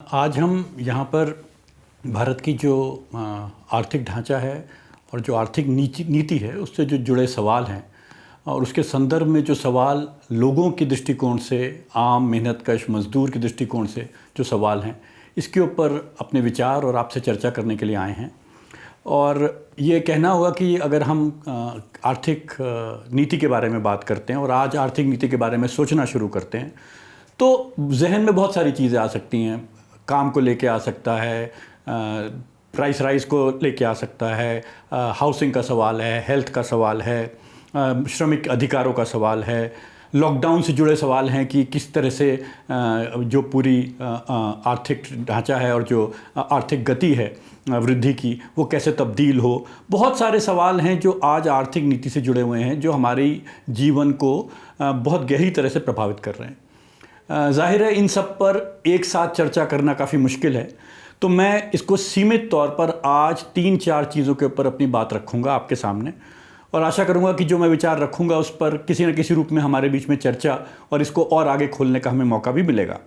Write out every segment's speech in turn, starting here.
आज हम यहाँ पर भारत की जो आर्थिक ढांचा है और जो आर्थिक नीति है उससे जो जुड़े सवाल हैं और उसके संदर्भ में जो सवाल लोगों के दृष्टिकोण से, आम मेहनतकश मज़दूर के दृष्टिकोण से जो सवाल हैं, इसके ऊपर अपने विचार और आपसे चर्चा करने के लिए आए हैं। और ये कहना होगा कि अगर हम आर्थिक नीति के बारे में बात करते हैं और आज आर्थिक नीति के बारे में सोचना शुरू करते हैं तो जहन में बहुत सारी चीज़ें आ सकती हैं। काम को लेके आ सकता है, प्राइस राइज को लेके आ सकता है, हाउसिंग का सवाल है, हेल्थ का सवाल है, श्रमिक अधिकारों का सवाल है, लॉकडाउन से जुड़े सवाल हैं कि किस तरह से जो पूरी आर्थिक ढांचा है और जो आर्थिक गति है वृद्धि की वो कैसे तब्दील हो। बहुत सारे सवाल हैं जो आज आर्थिक नीति से जुड़े हुए हैं, जो हमारी जीवन को बहुत गहरी तरह से प्रभावित कर रहे हैं। जाहिर है इन सब पर एक साथ चर्चा करना काफ़ी मुश्किल है, तो मैं इसको सीमित तौर पर आज 3-4 चीज़ों के ऊपर अपनी बात रखूँगा आपके सामने और आशा करूँगा कि जो मैं विचार रखूँगा उस पर किसी न किसी रूप में हमारे बीच में चर्चा और इसको और आगे खोलने का हमें मौका भी मिलेगा।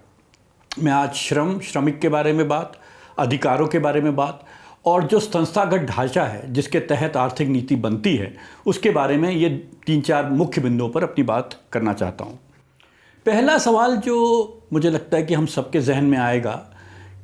मैं आज श्रमिक के बारे में बात, अधिकारों के बारे में बात और जो संस्थागत ढांचा है जिसके तहत आर्थिक नीति बनती है उसके बारे में ये 3-4 मुख्य बिंदुओं पर अपनी बात करना चाहता हूँ। पहला सवाल जो मुझे लगता है कि हम सबके जहन में आएगा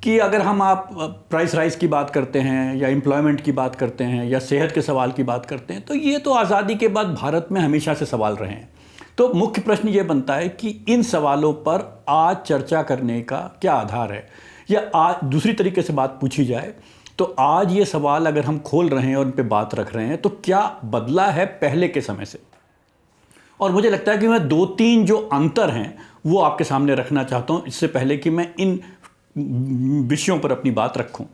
कि अगर आप प्राइस राइज की बात करते हैं या एम्प्लॉयमेंट की बात करते हैं या सेहत के सवाल की बात करते हैं तो ये तो आज़ादी के बाद भारत में हमेशा से सवाल रहे हैं। तो मुख्य प्रश्न ये बनता है कि इन सवालों पर आज चर्चा करने का क्या आधार है, या आज दूसरी तरीके से बात पूछी जाए तो आज ये सवाल अगर हम खोल रहे हैं और उन पर बात रख रहे हैं तो क्या बदला है पहले के समय से। और मुझे लगता है कि मैं 2-3 जो अंतर हैं वो आपके सामने रखना चाहता हूँ इससे पहले कि मैं इन विषयों पर अपनी बात रखूँ।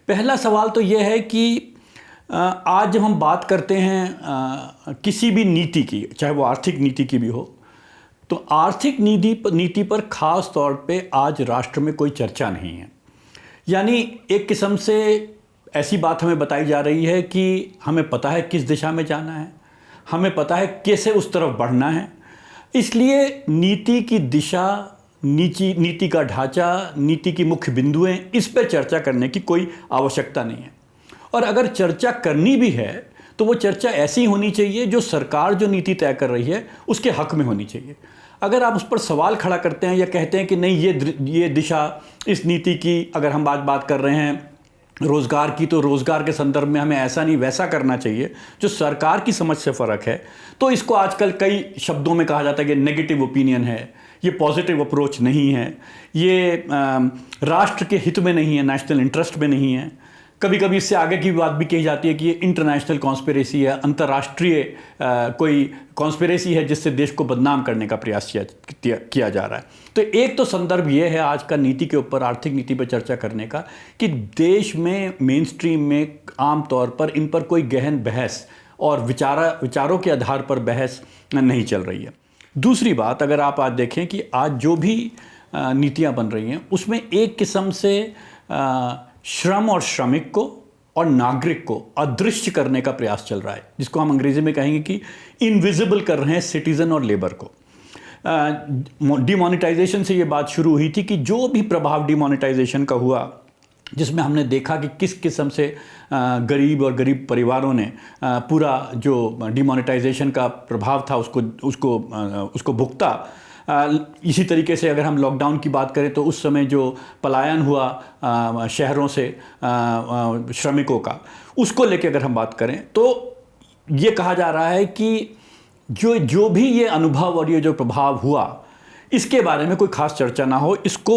पहला सवाल तो ये है कि आज जब हम बात करते हैं किसी भी नीति की, चाहे वो आर्थिक नीति की भी हो, तो आर्थिक नीति पर ख़ास तौर पे आज राष्ट्र में कोई चर्चा नहीं है। यानी एक किस्म से ऐसी बात हमें बताई जा रही है कि हमें पता है किस दिशा में जाना है, हमें पता है कैसे उस तरफ बढ़ना है, इसलिए नीति की दिशा, नीति का ढांचा, नीति की मुख्य बिंदुएं, इस पर चर्चा करने की कोई आवश्यकता नहीं है। और अगर चर्चा करनी भी है तो वो चर्चा ऐसी होनी चाहिए जो सरकार जो नीति तय कर रही है उसके हक में होनी चाहिए। अगर आप उस पर सवाल खड़ा करते हैं या कहते हैं कि नहीं ये दिशा इस नीति की, अगर हम बात कर रहे हैं रोज़गार की तो रोज़गार के संदर्भ में हमें ऐसा नहीं वैसा करना चाहिए जो सरकार की समझ से फ़र्क है, तो इसको आजकल कई शब्दों में कहा जाता है कि नेगेटिव ओपिनियन है, ये पॉजिटिव अप्रोच नहीं है, ये राष्ट्र के हित में नहीं है, नेशनल इंटरेस्ट में नहीं है। कभी कभी इससे आगे की बात भी कही जाती है कि ये इंटरनेशनल कॉन्स्पिरेसी है, अंतर्राष्ट्रीय कोई कॉन्स्पिरेसी है जिससे देश को बदनाम करने का प्रयास किया जा रहा है। तो एक तो संदर्भ ये है आज का नीति के ऊपर, आर्थिक नीति पर चर्चा करने का, कि देश में मेन स्ट्रीम में आम तौर पर इन पर कोई गहन बहस और विचारों के आधार पर बहस नहीं चल रही है। दूसरी बात, अगर आप आज देखें कि आज जो भी नीतियाँ बन रही हैं उसमें एक किस्म से श्रम और श्रमिक को और नागरिक को अदृश्य करने का प्रयास चल रहा है, जिसको हम अंग्रेजी में कहेंगे कि इनविजिबल कर रहे हैं सिटीज़न और लेबर को। डिमोनेटाइजेशन से ये बात शुरू हुई थी कि जो भी प्रभाव डिमोनेटाइजेशन का हुआ, जिसमें हमने देखा कि किस किस्म से गरीब और गरीब परिवारों ने पूरा जो डिमोनेटाइजेशन का प्रभाव था उसको भुगता। इसी तरीके से अगर हम लॉकडाउन की बात करें तो उस समय जो पलायन हुआ शहरों से श्रमिकों का, उसको लेकर अगर हम बात करें तो ये कहा जा रहा है कि जो भी ये अनुभव और ये जो प्रभाव हुआ इसके बारे में कोई खास चर्चा ना हो। इसको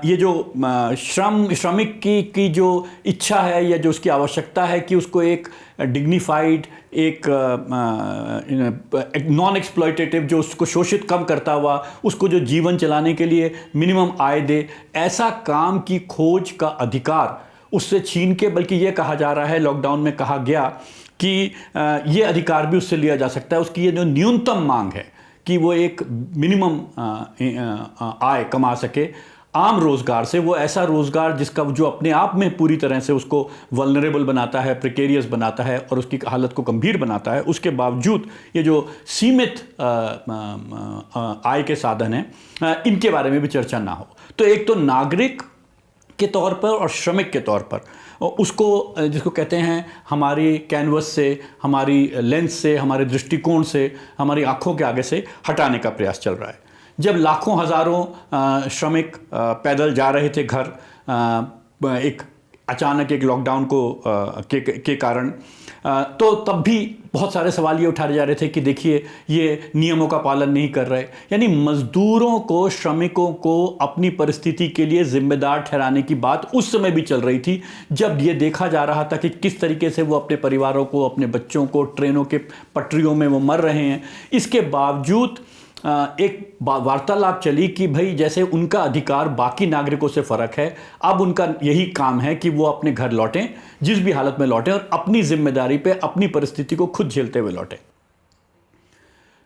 ये जो श्रमिक की जो इच्छा है या जो उसकी आवश्यकता है कि उसको एक डिग्निफाइड, एक नॉन एक्सप्लॉयटेटिव, जो उसको शोषित कम करता हुआ उसको जो जीवन चलाने के लिए मिनिमम आय दे, ऐसा काम की खोज का अधिकार उससे छीन के, बल्कि ये कहा जा रहा है, लॉकडाउन में कहा गया कि ये अधिकार भी उससे लिया जा सकता है। उसकी ये जो न्यूनतम मांग है कि वो एक मिनिमम आय कमा सके, आम रोज़गार से, वो ऐसा रोज़गार जिसका जो अपने आप में पूरी तरह से उसको वल्नरेबल बनाता है, प्रिकेरियस बनाता है और उसकी हालत को गंभीर बनाता है, उसके बावजूद ये जो सीमित आय के साधन हैं इनके बारे में भी चर्चा ना हो। तो एक तो नागरिक के तौर पर और श्रमिक के तौर पर उसको, जिसको कहते हैं, हमारी कैनवस से, हमारी लेंस से, हमारे दृष्टिकोण से, हमारी आंखों के आगे से हटाने का प्रयास चल रहा है। जब लाखों हज़ारों श्रमिक पैदल जा रहे थे घर, एक अचानक एक लॉकडाउन के कारण, तो तब भी बहुत सारे सवाल ये उठाए जा रहे थे कि देखिए ये नियमों का पालन नहीं कर रहे। यानी मजदूरों को, श्रमिकों को अपनी परिस्थिति के लिए जिम्मेदार ठहराने की बात उस समय भी चल रही थी, जब ये देखा जा रहा था कि किस तरीके से वो अपने परिवारों को, अपने बच्चों को ट्रेनों के पटरियों में वो मर रहे हैं। इसके बावजूद एक वार्तालाप चली कि भाई जैसे उनका अधिकार बाकी नागरिकों से फ़र्क है, अब उनका यही काम है कि वो अपने घर लौटें, जिस भी हालत में लौटें, और अपनी जिम्मेदारी पे अपनी परिस्थिति को खुद झेलते हुए लौटें।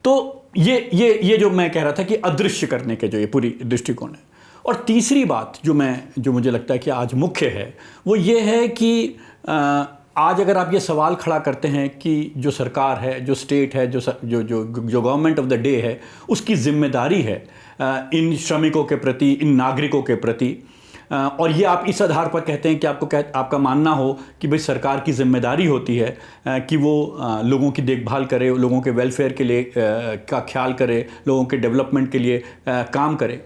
तो ये जो मैं कह रहा था कि अदृश्य करने के जो ये पूरी दृष्टिकोण है। और तीसरी बात जो मुझे लगता है कि आज मुख्य है, वो ये है कि आज अगर आप ये सवाल खड़ा करते हैं कि जो सरकार है, जो स्टेट है, जो गवर्नमेंट ऑफ द डे है, उसकी जिम्मेदारी है इन श्रमिकों के प्रति, इन नागरिकों के प्रति, और ये आप इस आधार पर कहते हैं कि आपका मानना हो कि भाई सरकार की जिम्मेदारी होती है कि वो लोगों की देखभाल करे, लोगों के वेलफेयर के लिए का ख्याल करे, लोगों के डेवलपमेंट के लिए काम करे।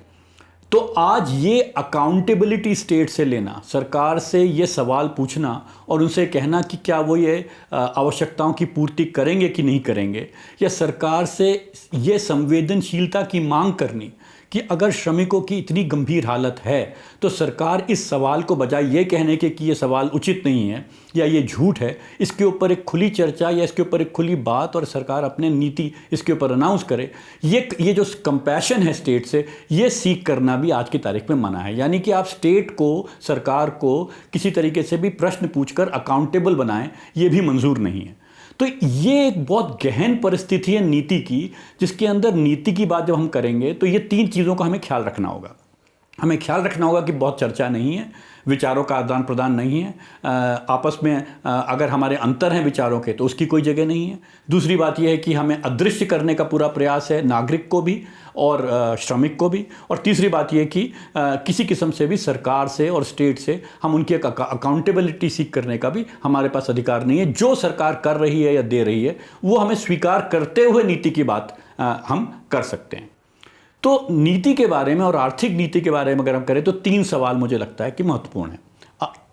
तो आज ये अकाउंटेबिलिटी स्टेट से लेना, सरकार से ये सवाल पूछना और उनसे कहना कि क्या वो ये आवश्यकताओं की पूर्ति करेंगे कि नहीं करेंगे, या सरकार से ये संवेदनशीलता की मांग करनी कि अगर श्रमिकों की इतनी गंभीर हालत है तो सरकार इस सवाल को बजाय ये कहने के कि ये सवाल उचित नहीं है या ये झूठ है, इसके ऊपर एक खुली चर्चा या इसके ऊपर एक खुली बात और सरकार अपने नीति इसके ऊपर अनाउंस करे। ये जो कंपैशन है स्टेट से, ये सीख करना भी आज की तारीख में मना है। यानी कि आप स्टेट को, सरकार को किसी तरीके से भी प्रश्न पूछकर अकाउंटेबल बनाएं, ये भी मंजूर नहीं है। तो ये एक बहुत गहन परिस्थिति है नीति की, जिसके अंदर नीति की बात जब हम करेंगे तो ये तीन चीज़ों का हमें ख्याल रखना होगा। हमें ख्याल रखना होगा कि बहुत चर्चा नहीं है, विचारों का आदान प्रदान नहीं है, आपस में अगर हमारे अंतर हैं विचारों के तो उसकी कोई जगह नहीं है। दूसरी बात यह है कि हमें अदृश्य करने का पूरा प्रयास है, नागरिक को भी और श्रमिक को भी। और तीसरी बात यह कि किसी किस्म से भी सरकार से और स्टेट से हम उनकी अकाउंटेबिलिटी सीख करने का भी हमारे पास अधिकार नहीं है। जो सरकार कर रही है या दे रही है वो हमें स्वीकार करते हुए नीति की बात हम कर सकते हैं। तो नीति के बारे में और आर्थिक नीति के बारे में अगर हम करें तो तीन सवाल मुझे लगता है कि महत्वपूर्ण है।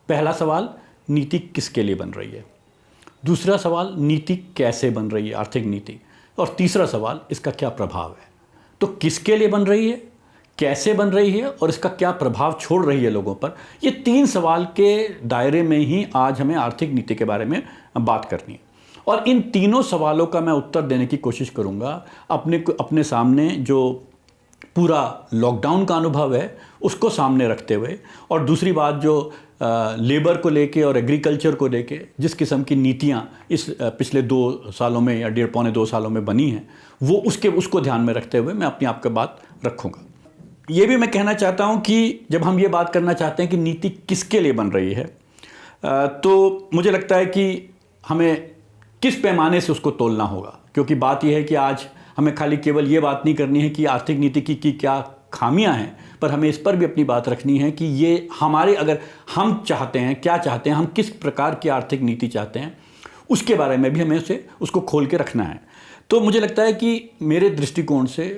पहला सवाल, नीति किसके लिए बन रही है। दूसरा सवाल, नीति कैसे बन रही है, आर्थिक नीति। और तीसरा सवाल, इसका क्या प्रभाव है। तो किसके लिए बन रही है, कैसे बन रही है और इसका क्या प्रभाव छोड़ रही है लोगों पर। ये तीन सवाल के दायरे में ही आज हमें आर्थिक नीति के बारे में बात करनी है। और इन तीनों सवालों का मैं उत्तर देने की कोशिश करूँगा अपने सामने जो पूरा लॉकडाउन का अनुभव है उसको सामने रखते हुए, और दूसरी बात जो लेबर को लेके और एग्रीकल्चर को लेके जिस किस्म की नीतियाँ इस पिछले 2 सालों में या 1.5-2 सालों में बनी हैं, वो उसको ध्यान में रखते हुए मैं अपनी आपके बात रखूँगा। ये भी मैं कहना चाहता हूँ कि जब हम ये बात करना चाहते हैं कि नीति किसके लिए बन रही है, तो मुझे लगता है कि हमें किस पैमाने से उसको तोलना होगा। क्योंकि बात यह है कि आज हमें खाली केवल ये बात नहीं करनी है कि आर्थिक नीति की क्या खामियां हैं, पर हमें इस पर भी अपनी बात रखनी है कि ये हमारे, अगर हम चाहते हैं, क्या चाहते हैं, हम किस प्रकार की आर्थिक नीति चाहते हैं, उसके बारे में भी हमें उसको खोल के रखना है। तो मुझे लगता है कि मेरे दृष्टिकोण से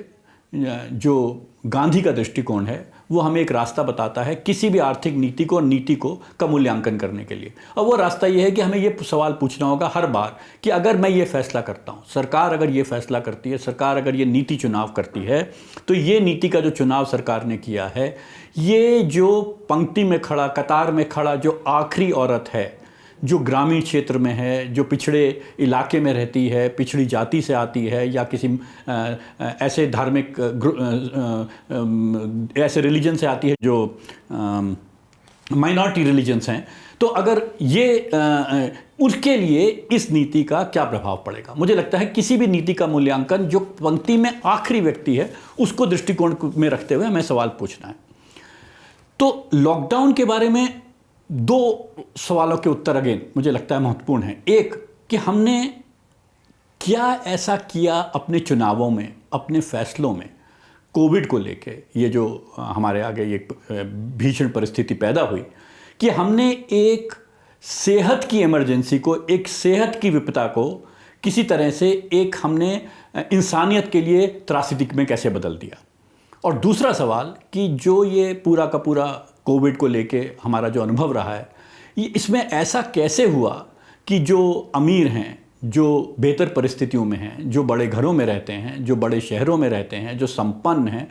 जो गांधी का दृष्टिकोण है वो हमें एक रास्ता बताता है किसी भी आर्थिक नीति को और नीति को का मूल्यांकन करने के लिए। और वो रास्ता ये है कि हमें ये सवाल पूछना होगा हर बार कि अगर मैं ये फैसला करता हूँ, सरकार अगर ये फैसला करती है, सरकार अगर ये नीति चुनाव करती है, तो ये नीति का जो चुनाव सरकार ने किया है, ये जो पंक्ति में खड़ा, कतार में खड़ा जो आखिरी औरत है, जो ग्रामीण क्षेत्र में है, जो पिछड़े इलाके में रहती है, पिछड़ी जाति से आती है, या किसी ऐसे धार्मिक ऐसे रिलीजन से आती है जो माइनॉरिटी रिलीजन्स हैं, तो अगर ये उसके लिए इस नीति का क्या प्रभाव पड़ेगा। मुझे लगता है किसी भी नीति का मूल्यांकन जो पंक्ति में आखिरी व्यक्ति है उसको दृष्टिकोण में रखते हुए हमें सवाल पूछना है। तो लॉकडाउन के बारे में दो सवालों के उत्तर अगेन मुझे लगता है महत्वपूर्ण है। एक कि हमने क्या ऐसा किया अपने चुनावों में, अपने फैसलों में, कोविड को लेके ये जो हमारे आगे ये भीषण परिस्थिति पैदा हुई कि हमने एक सेहत की इमरजेंसी को, एक सेहत की विपदा को किसी तरह से एक हमने इंसानियत के लिए त्रासदी में कैसे बदल दिया। और दूसरा सवाल कि जो ये पूरा का पूरा कोविड को लेके हमारा जो अनुभव रहा है, ये इसमें ऐसा कैसे हुआ कि जो अमीर हैं, जो बेहतर परिस्थितियों में हैं, जो बड़े घरों में रहते हैं, जो बड़े शहरों में रहते हैं, जो संपन्न हैं,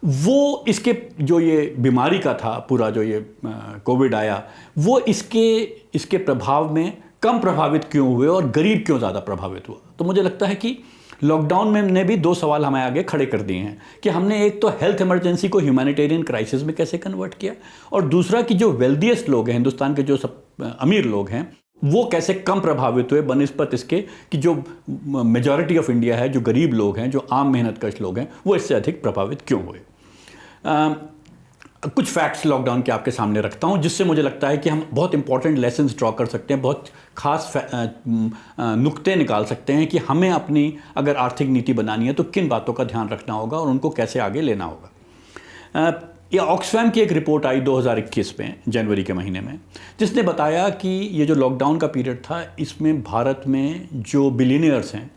वो इसके जो ये बीमारी का था पूरा जो ये कोविड आया, वो इसके प्रभाव में कम प्रभावित क्यों हुए और गरीब क्यों ज़्यादा प्रभावित हुआ। तो मुझे लगता है कि लॉकडाउन में ने भी दो सवाल हमें आगे खड़े कर दिए हैं कि हमने एक तो हेल्थ इमरजेंसी को ह्यूमैनिटेरियन क्राइसिस में कैसे कन्वर्ट किया, और दूसरा कि जो वेल्दिएस्ट लोग हैं, हिंदुस्तान के जो सब अमीर लोग हैं, वो कैसे कम प्रभावित हुए बनिस्बत इसके कि जो मेजॉरिटी ऑफ इंडिया है, जो गरीब लोग हैं, जो आम मेहनतकश लोग हैं, वो इससे अधिक प्रभावित क्यों हुए। कुछ फैक्ट्स लॉकडाउन के आपके सामने रखता हूं जिससे मुझे लगता है कि हम बहुत इंपॉर्टेंट लेसन्स ड्रॉ कर सकते हैं, बहुत खास नुक्ते निकाल सकते हैं कि हमें अपनी अगर आर्थिक नीति बनानी है तो किन बातों का ध्यान रखना होगा और उनको कैसे आगे लेना होगा। ये ऑक्सफैम की एक रिपोर्ट आई 2021 में, जनवरी के महीने में, जिसने बताया कि ये जो लॉकडाउन का पीरियड था, इसमें भारत में जो बिलियनियर्स हैं,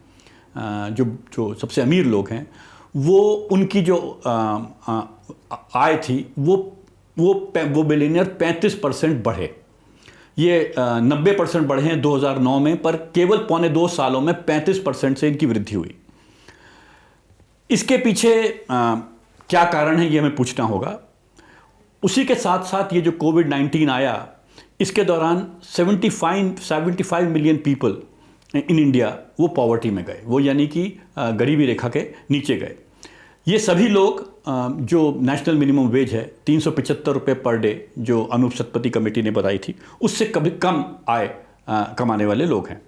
जो सबसे अमीर लोग हैं, वो उनकी जो आय थी वो बिलियनियर 35% बढ़े। ये 90% बढ़े हैं 2009 में, पर केवल 1.25 सालों में 35% से इनकी वृद्धि हुई। इसके पीछे क्या कारण है ये हमें पूछना होगा। उसी के साथ साथ ये जो कोविड-19 आया, इसके दौरान 75 मिलियन पीपल इन इंडिया वो पॉवर्टी में गए, वो यानी कि गरीबी रेखा के नीचे गए। ये सभी लोग जो नेशनल मिनिमम वेज है 375 रुपये पर डे, जो अनूप सतपथी कमेटी ने बताई थी, उससे कभी कम आय कमाने वाले लोग हैं।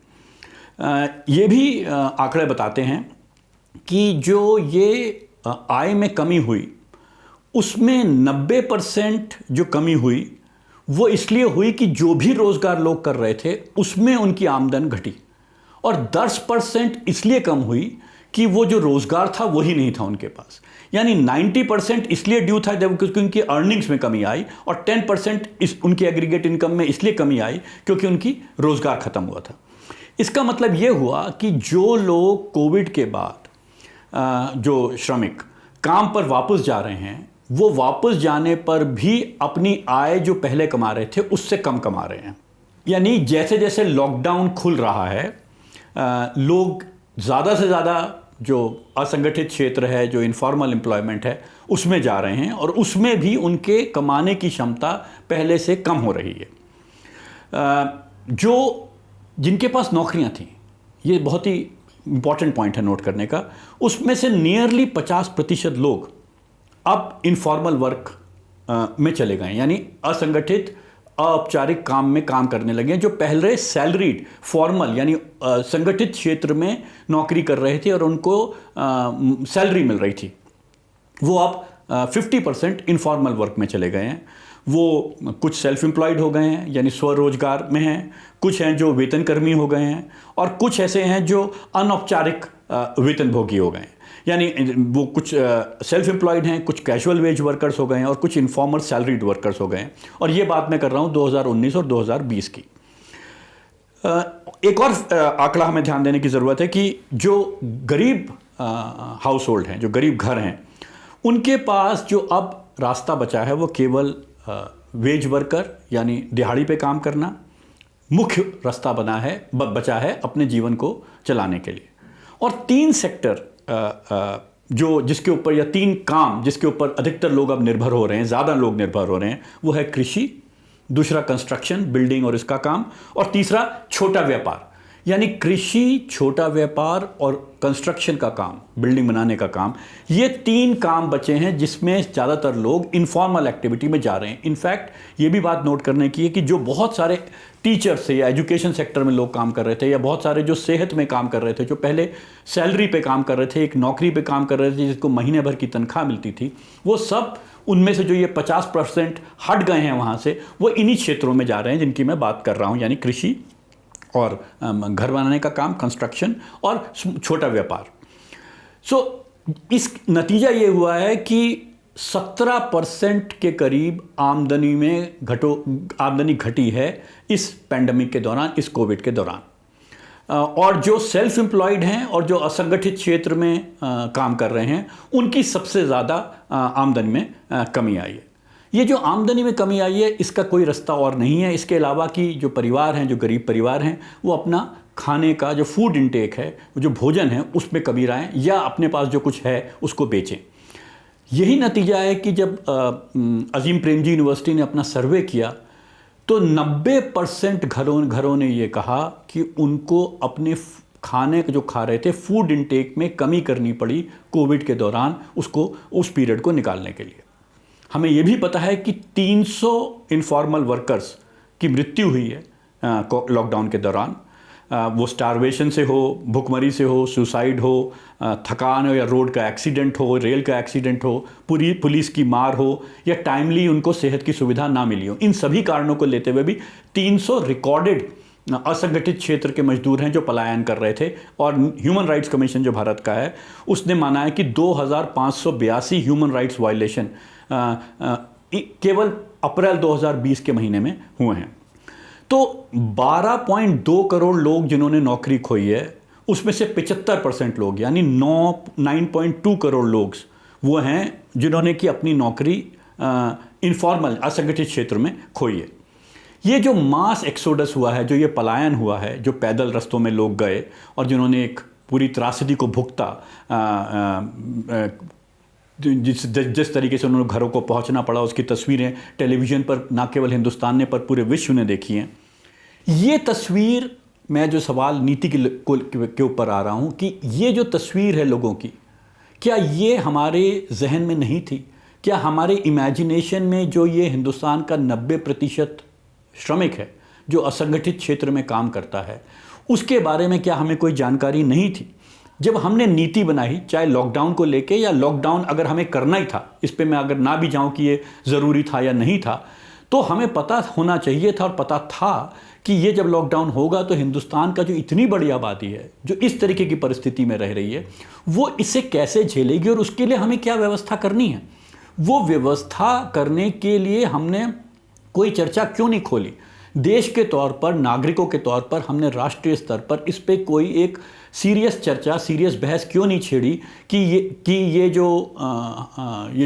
ये भी आंकड़े बताते हैं कि जो ये आय में कमी हुई, उसमें 90% जो कमी हुई वो इसलिए हुई कि जो भी रोज़गार लोग कर रहे थे उसमें उनकी आमदन घटी, और 10% इसलिए कम हुई कि वो जो रोज़गार था वही नहीं था उनके पास। यानी 90% इसलिए ड्यू था जब क्योंकि उनकी अर्निंग्स में कमी आई, और 10% उनकी एग्रीगेट इनकम में इसलिए कमी आई क्योंकि उनकी रोज़गार ख़त्म हुआ था। इसका मतलब ये हुआ कि जो लोग कोविड के बाद जो श्रमिक काम पर वापस जा रहे हैं, वो वापस जाने पर भी अपनी आय जो पहले कमा रहे थे उससे कम कमा रहे हैं। यानी जैसे जैसे लॉकडाउन खुल रहा है, लोग ज़्यादा से ज़्यादा जो असंगठित क्षेत्र है, जो इनफॉर्मल एम्प्लॉयमेंट है, उसमें जा रहे हैं, और उसमें भी उनके कमाने की क्षमता पहले से कम हो रही है। जो जिनके पास नौकरियां थीं, ये बहुत ही इंपॉर्टेंट पॉइंट है नोट करने का, उसमें से नियरली 50% लोग अब इनफॉर्मल वर्क में चले गए, यानी असंगठित औपचारिक काम में काम करने लगे हैं। जो पहले सैलरीड फॉर्मल यानी संगठित क्षेत्र में नौकरी कर रहे थे और उनको सैलरी मिल रही थी, वो अब 50% इनफॉर्मल वर्क में चले गए हैं। वो कुछ सेल्फ एम्प्लॉयड हो गए हैं, यानी स्वरोजगार में हैं, कुछ हैं जो वेतनकर्मी हो गए हैं, और कुछ ऐसे हैं जो अनौपचारिक वेतनभोगी हो गए हैं। यानी वो कुछ सेल्फ एम्प्लॉयड हैं, कुछ कैजुअल वेज वर्कर्स हो गए हैं, और कुछ इनफॉर्मल सैलरीड वर्कर्स हो गए हैं। और ये बात मैं कर रहा हूँ 2019 और 2020 की। एक और आंकड़ा हमें ध्यान देने की ज़रूरत है कि जो गरीब हाउस होल्ड हैं, जो गरीब घर हैं, उनके पास जो अब रास्ता बचा है वो केवल वेज वर्कर यानी दिहाड़ी पे काम करना मुख्य रास्ता बचा है अपने जीवन को चलाने के लिए। और 3 सेक्टर जो जिसके ऊपर, या 3 काम जिसके ऊपर अधिकतर लोग अब निर्भर हो रहे हैं, ज़्यादा लोग निर्भर हो रहे हैं, वो है कृषि, दूसरा कंस्ट्रक्शन, बिल्डिंग और इसका काम, और तीसरा छोटा व्यापार। यानी कृषि, छोटा व्यापार और कंस्ट्रक्शन का काम, बिल्डिंग बनाने का काम, ये 3 काम बचे हैं जिसमें ज़्यादातर लोग इनफॉर्मल एक्टिविटी में जा रहे हैं। इनफैक्ट ये भी बात नोट करने की है कि जो बहुत सारे टीचर्स से या एजुकेशन सेक्टर में लोग काम कर रहे थे, या बहुत सारे जो सेहत में काम कर रहे थे, जो पहले सैलरी पे काम कर रहे थे, एक नौकरी पे काम कर रहे थे जिसको महीने भर की तनख्वाह मिलती थी, वो सब उनमें से जो ये 50% हट गए हैं वहाँ से, वो इन्हीं क्षेत्रों में जा रहे हैं जिनकी मैं बात कर रहा हूँ, यानी कृषि और घर बनाने का काम, कंस्ट्रक्शन और छोटा व्यापार। इस नतीजा ये हुआ है कि 17% के करीब आमदनी घटी है इस पैंडेमिक के दौरान, इस कोविड के दौरान। और जो सेल्फ एम्प्लॉयड हैं और जो असंगठित क्षेत्र में काम कर रहे हैं, उनकी सबसे ज़्यादा आमदनी में कमी आई है। ये जो आमदनी में कमी आई है, इसका कोई रास्ता और नहीं है इसके अलावा कि जो परिवार हैं, जो गरीब परिवार हैं, वो अपना खाने का जो फूड इंटेक है, जो भोजन है, उसमें कमी लाएं या अपने पास जो कुछ है उसको बेचें। यही नतीजा है कि जब अजीम प्रेमजी यूनिवर्सिटी ने अपना सर्वे किया तो 90% घरों ने ये कहा कि उनको अपने खाने जो खा रहे थे, फूड इंटेक में कमी करनी पड़ी कोविड के दौरान, उसको उस पीरियड को निकालने के लिए। हमें यह भी पता है कि 300 इनफॉर्मल वर्कर्स की मृत्यु हुई है लॉकडाउन के दौरान। वो स्टारवेशन से हो, भुखमरी से हो, सुसाइड हो, थकान हो, या रोड का एक्सीडेंट हो, रेल का एक्सीडेंट हो, पूरी पुलिस की मार हो, या टाइमली उनको सेहत की सुविधा ना मिली हो। इन सभी कारणों को लेते हुए भी 300 रिकॉर्डेड असंगठित क्षेत्र के मजदूर हैं जो पलायन कर रहे थे। और ह्यूमन राइट्स कमीशन जो भारत का है, उसने माना है कि 2582 ह्यूमन राइट्स वायलेशन केवल अप्रैल 2020 के महीने में हुए हैं। तो 12.2 करोड़ लोग जिन्होंने नौकरी खोई है, उसमें से 75% लोग, यानी 9.2 करोड़ लोग वो हैं जिन्होंने कि अपनी नौकरी इनफॉर्मल असंगठित क्षेत्र में खोई है। ये जो मास एक्सोडस हुआ है, जो ये पलायन हुआ है, जो पैदल रास्तों में लोग गए और जिन्होंने एक पूरी त्रासदी को भुगता, जिस तरीके से उन्होंने घरों को पहुंचना पड़ा, उसकी तस्वीरें टेलीविज़न पर ना केवल हिंदुस्तान ने पर पूरे विश्व ने देखी हैं। ये तस्वीर, मैं जो सवाल नीति के ऊपर आ रहा हूं कि ये जो तस्वीर है लोगों की, क्या ये हमारे जहन में नहीं थी? क्या हमारे इमेजिनेशन में जो ये हिंदुस्तान का 90% श्रमिक है जो असंगठित क्षेत्र में काम करता है, उसके बारे में क्या हमें कोई जानकारी नहीं थी? जब हमने नीति बनाई, चाहे लॉकडाउन को लेके, या लॉकडाउन अगर हमें करना ही था, इस पे मैं अगर ना भी जाऊं कि ये ज़रूरी था या नहीं था, तो हमें पता होना चाहिए था और पता था कि ये जब लॉकडाउन होगा तो हिंदुस्तान का जो इतनी बड़ी आबादी है, जो इस तरीके की परिस्थिति में रह रही है, वो इसे कैसे झेलेगी और उसके लिए हमें क्या व्यवस्था करनी है। वो व्यवस्था करने के लिए हमने कोई चर्चा क्यों नहीं खोली? देश के तौर पर, नागरिकों के तौर पर हमने राष्ट्रीय स्तर पर इस पे कोई एक सीरियस चर्चा, सीरियस बहस क्यों नहीं छेड़ी कि ये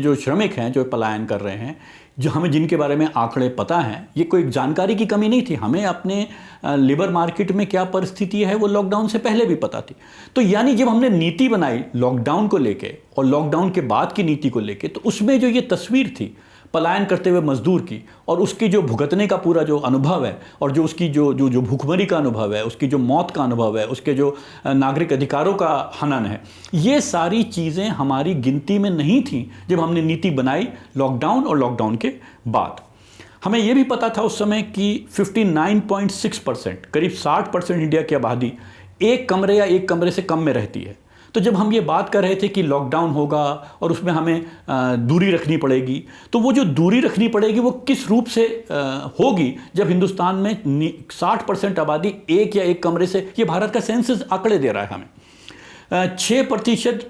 जो श्रमिक हैं जो पलायन कर रहे हैं, जो हमें जिनके बारे में आंकड़े पता हैं, ये कोई जानकारी की कमी नहीं थी। हमें अपने लेबर मार्केट में क्या परिस्थिति है वो लॉकडाउन से पहले भी पता थी। तो यानी जब हमने नीति बनाई लॉकडाउन को लेके और लॉकडाउन के बाद की नीति को लेके, तो उसमें जो ये तस्वीर थी पलायन करते हुए मजदूर की, और उसकी जो भुगतने का पूरा जो अनुभव है, और जो उसकी जो भूखमरी का अनुभव है, उसकी जो मौत का अनुभव है, उसके जो नागरिक अधिकारों का हनन है, ये सारी चीज़ें हमारी गिनती में नहीं थी जब हमने नीति बनाई लॉकडाउन और लॉकडाउन के बाद। हमें ये भी पता था उस समय कि 59.6%, करीब 60% इंडिया की आबादी एक कमरे या एक कमरे से कम में रहती है। तो जब हम ये बात कर रहे थे कि लॉकडाउन होगा और उसमें हमें दूरी रखनी पड़ेगी, तो वो जो दूरी रखनी पड़ेगी वो किस रूप से होगी जब हिंदुस्तान में 60% आबादी एक या एक कमरे से, ये भारत का सेंसस आंकड़े दे रहा है हमें, 6%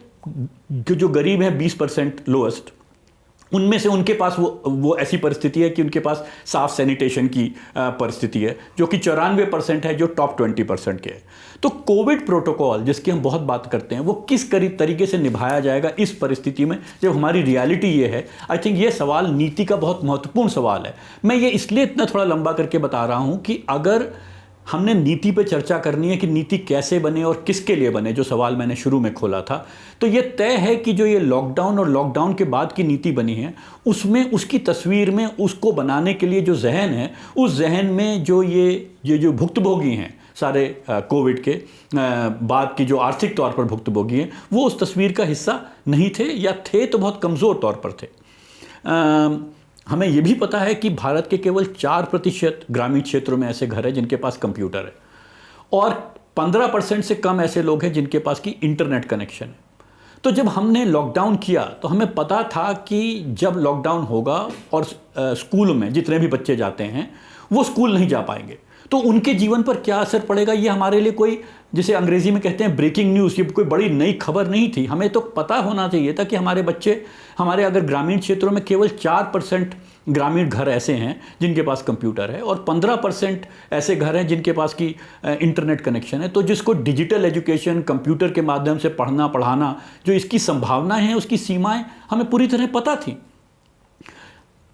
जो गरीब हैं, 20% लोएस्ट, उनमें से उनके पास वो ऐसी परिस्थिति है कि उनके पास साफ सैनिटेशन की परिस्थिति है, जो कि 94% है जो टॉप 20% के है। तो कोविड प्रोटोकॉल जिसकी हम बहुत बात करते हैं, वो किस तरीके से निभाया जाएगा इस परिस्थिति में जब हमारी रियलिटी ये है। आई थिंक ये सवाल नीति का बहुत महत्वपूर्ण सवाल है। मैं ये इसलिए इतना थोड़ा लंबा करके बता रहा हूँ कि अगर हमने नीति पे चर्चा करनी है कि नीति कैसे बने और किसके लिए बने, जो सवाल मैंने शुरू में खोला था, तो ये तय है कि जो ये लॉकडाउन और लॉकडाउन के बाद की नीति बनी है, उसमें उसकी तस्वीर में उसको बनाने के लिए जो जहन है, उस जहन में जो भुक्तभोगी हैं, सारे कोविड के बाद की जो आर्थिक तौर पर भुक्तभोगी हैं, वो उस तस्वीर का हिस्सा नहीं थे, या थे तो बहुत कमज़ोर तौर पर थे। हमें ये भी पता है कि भारत के केवल 4% ग्रामीण क्षेत्रों में ऐसे घर हैं जिनके पास कंप्यूटर है, और 15% से कम ऐसे लोग हैं जिनके पास की इंटरनेट कनेक्शन है। तो जब हमने लॉकडाउन किया तो हमें पता था कि जब लॉकडाउन होगा और स्कूलों में जितने भी बच्चे जाते हैं वो स्कूल नहीं जा पाएंगे, तो उनके जीवन पर क्या असर पड़ेगा, ये हमारे लिए कोई, जिसे अंग्रेजी में कहते हैं ब्रेकिंग न्यूज़, ये कोई बड़ी नई खबर नहीं थी। हमें तो पता होना चाहिए था कि हमारे बच्चे, हमारे अगर ग्रामीण क्षेत्रों में केवल 4% ग्रामीण घर ऐसे हैं जिनके पास कंप्यूटर है, और 15% ऐसे घर हैं जिनके पास की इंटरनेट कनेक्शन है, तो जिसको डिजिटल एजुकेशन, कंप्यूटर के माध्यम से पढ़ना पढ़ाना, जो इसकी संभावना है, उसकी सीमाएं हमें पूरी तरह पता थी।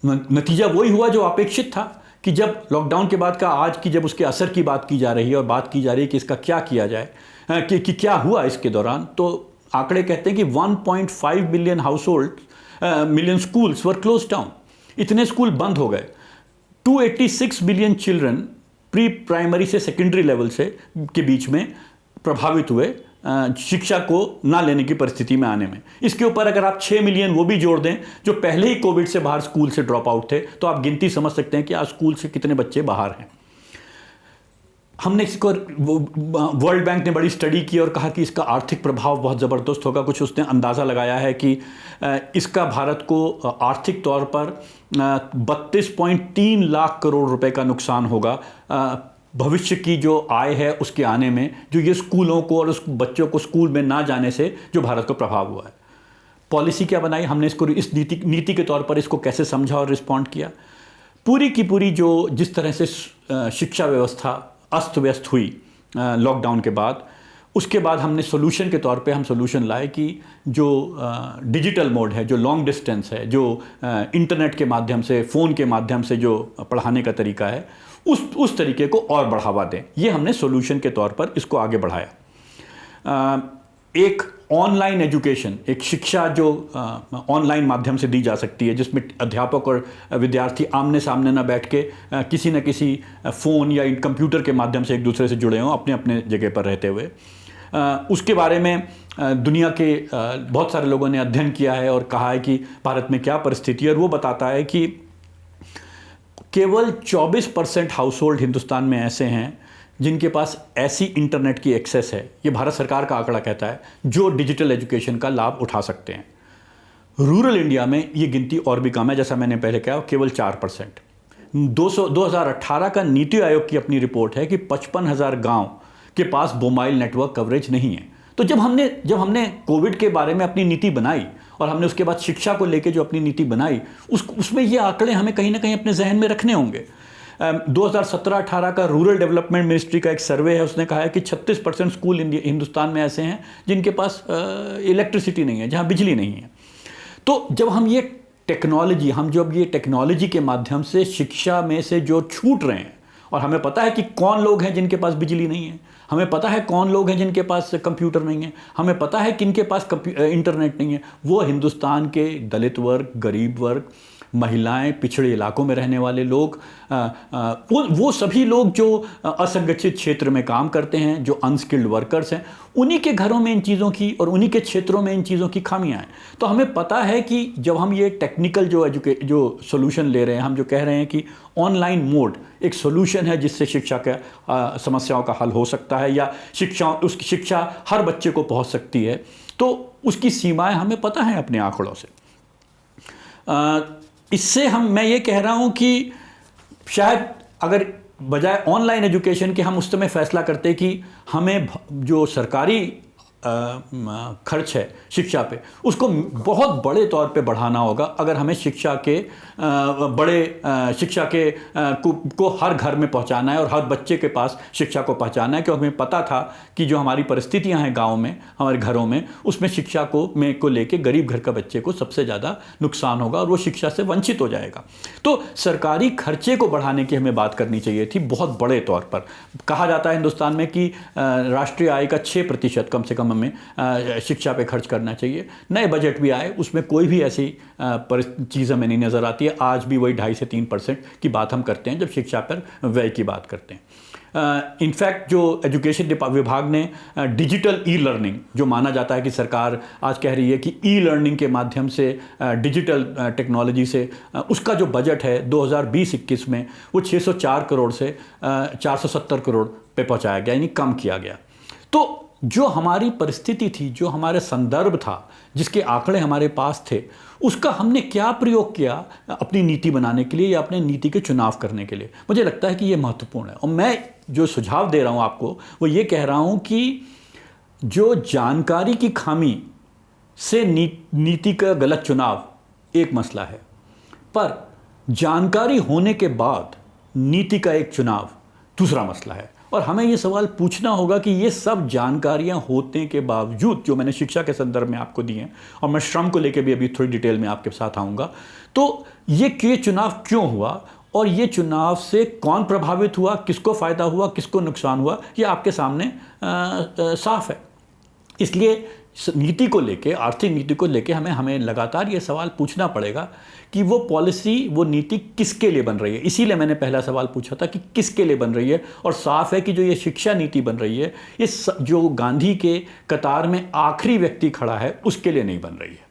नतीजा वही हुआ जो अपेक्षित था कि जब लॉकडाउन के बाद का आज की, जब उसके असर की बात की जा रही है और बात की जा रही है कि इसका क्या किया जाए, कि क्या हुआ इसके दौरान, तो आंकड़े कहते हैं कि 1.5 मिलियन हाउसहोल्ड, मिलियन स्कूल्स वर क्लोज डाउन। इतने स्कूल बंद हो गए। 286 मिलियन चिल्ड्रन प्री प्राइमरी से सेकेंडरी लेवल से के बीच में प्रभावित हुए शिक्षा को ना लेने की परिस्थिति में आने में। इसके ऊपर अगर आप 6 मिलियन वो भी जोड़ दें जो पहले ही कोविड से बाहर स्कूल से ड्रॉप आउट थे, तो आप गिनती समझ सकते हैं कि आज स्कूल से कितने बच्चे बाहर हैं। हमने इसको, वर्ल्ड बैंक ने बड़ी स्टडी की और कहा कि इसका आर्थिक प्रभाव बहुत ज़बरदस्त होगा। कुछ उसने अंदाज़ा लगाया है कि इसका भारत को आर्थिक तौर पर 32.3 लाख करोड़ रुपए का नुकसान होगा भविष्य की जो आय है उसके आने में, जो ये स्कूलों को और उस बच्चों को स्कूल में ना जाने से जो भारत को प्रभाव हुआ है। पॉलिसी क्या बनाई हमने, इसको इस नीति के तौर पर इसको कैसे समझा और रिस्पॉन्ड किया। पूरी की पूरी जो जिस तरह से शिक्षा व्यवस्था अस्त व्यस्त हुई लॉकडाउन के बाद, उसके बाद हमने सोल्यूशन के तौर पे हम सोल्यूशन लाए कि जो डिजिटल मोड है, जो लॉन्ग डिस्टेंस है, जो इंटरनेट के माध्यम से, फ़ोन के माध्यम से जो पढ़ाने का तरीका है, उस तरीके को और बढ़ावा दें। ये हमने सोल्यूशन के तौर पर इसको आगे बढ़ाया। एक ऑनलाइन एजुकेशन, एक शिक्षा जो ऑनलाइन माध्यम से दी जा सकती है, जिसमें अध्यापक और विद्यार्थी आमने सामने ना बैठ के किसी न किसी फ़ोन या कंप्यूटर के माध्यम से एक दूसरे से जुड़े हों अपने अपने जगह पर रहते हुए। उसके बारे में दुनिया के बहुत सारे लोगों ने अध्ययन किया है और कहा है कि भारत में क्या परिस्थिति है, और वो बताता है कि केवल 24% हाउसहोल्ड हिंदुस्तान में ऐसे हैं जिनके पास ऐसी इंटरनेट की एक्सेस है, ये भारत सरकार का आंकड़ा कहता है, जो डिजिटल एजुकेशन का लाभ उठा सकते हैं। रूरल इंडिया में ये गिनती और भी कम है, जैसा मैंने पहले कहा, केवल 4%। 2018 का नीति आयोग की अपनी रिपोर्ट है कि 55,000 गांव के पास मोबाइल नेटवर्क कवरेज नहीं है। तो जब हमने कोविड के बारे में अपनी नीति बनाई और हमने उसके बाद शिक्षा को लेकर जो अपनी नीति बनाई, उसमें ये आंकड़े हमें कहीं ना कहीं अपने जहन में रखने होंगे। 2017-18 का रूरल डेवलपमेंट मिनिस्ट्री का एक सर्वे है, उसने कहा है कि 36% स्कूल हिंदुस्तान में ऐसे हैं जिनके पास इलेक्ट्रिसिटी नहीं है, जहां बिजली नहीं है। तो जब हम ये टेक्नोलॉजी के माध्यम से शिक्षा में से जो छूट रहे हैं, और हमें पता है कि कौन लोग हैं जिनके पास बिजली नहीं है, हमें पता है कौन लोग हैं जिनके पास कंप्यूटर नहीं है, हमें पता है किनके पास इंटरनेट नहीं है, वो हिंदुस्तान के दलित वर्ग, गरीब वर्ग, महिलाएं, पिछड़े इलाकों में रहने वाले लोग, वो सभी लोग जो असंगठित क्षेत्र में काम करते हैं, जो अनस्किल्ड वर्कर्स हैं, उन्हीं के घरों में इन चीज़ों की और उन्हीं के क्षेत्रों में इन चीज़ों की खामियां हैं। तो हमें पता है कि जब हम ये टेक्निकल जो सोल्यूशन ले रहे हैं, हम जो कह रहे हैं कि ऑनलाइन मोड एक सोल्यूशन है जिससे शिक्षा का समस्याओं का हल हो सकता है, या शिक्षा हर बच्चे को पहुंच सकती है, तो उसकी सीमाएं हमें पता है अपने आंकड़ों से। इससे मैं ये कह रहा हूँ कि शायद अगर बजाय ऑनलाइन एजुकेशन के हम उस समय फैसला करते कि हमें जो सरकारी खर्च है शिक्षा पे, उसको बहुत बड़े तौर पे बढ़ाना होगा अगर हमें शिक्षा के को हर घर में पहुंचाना है और हर बच्चे के पास शिक्षा को पहुंचाना है। क्योंकि हमें पता था कि जो हमारी परिस्थितियां हैं गांव में, हमारे घरों में, उसमें शिक्षा को लेके गरीब घर का बच्चे को सबसे ज़्यादा नुकसान होगा और वो शिक्षा से वंचित हो जाएगा। तो सरकारी खर्चे को बढ़ाने की हमें बात करनी चाहिए थी बहुत बड़े तौर पर। कहा जाता है हिंदुस्तान में कि राष्ट्रीय आय का 6% कम से कम शिक्षा पे खर्च करना चाहिए। नए बजट भी आए, उसमें कोई भी ऐसी चीज़ हमें नहीं नज़र आती है। आज भी वही 2.5 से 3% की बात हम करते हैं जब शिक्षा पर व्यय की बात करते हैं। इनफैक्ट जो एजुकेशन विभाग ने डिजिटल ई लर्निंग, जो माना जाता है कि सरकार आज कह रही है कि ई लर्निंग के माध्यम से, डिजिटल टेक्नोलॉजी से उसका जो बजट है 2020-21 में वो 604 करोड़ से 470 करोड़ पे पहुंचाया गया, यानी कम किया गया। तो जो हमारी परिस्थिति थी, जो हमारे संदर्भ था, जिसके आंकड़े हमारे पास थे, उसका हमने क्या प्रयोग किया अपनी नीति बनाने के लिए या अपने नीति के चुनाव करने के लिए, मुझे लगता है कि ये महत्वपूर्ण है। और मैं जो सुझाव दे रहा हूँ आपको वो ये कह रहा हूँ कि जो जानकारी की खामी से नीति का गलत चुनाव एक मसला है, पर जानकारी होने के बाद नीति का एक चुनाव दूसरा मसला है। और हमें ये सवाल पूछना होगा कि ये सब जानकारियां होने के बावजूद, जो मैंने शिक्षा के संदर्भ में आपको दी हैं, और मैं श्रम को लेकर भी अभी थोड़ी डिटेल में आपके साथ आऊँगा, तो ये चुनाव क्यों हुआ और ये चुनाव से कौन प्रभावित हुआ, किसको फ़ायदा हुआ, किसको नुकसान हुआ, ये आपके सामने साफ है। इसलिए नीति को लेके, आर्थिक नीति को लेके हमें लगातार ये सवाल पूछना पड़ेगा कि वो पॉलिसी, वो नीति किसके लिए बन रही है। इसीलिए मैंने पहला सवाल पूछा था कि किसके लिए बन रही है, और साफ है कि जो ये शिक्षा नीति बन रही है, ये जो गांधी के कतार में आखिरी व्यक्ति खड़ा है उसके लिए नहीं बन रही है।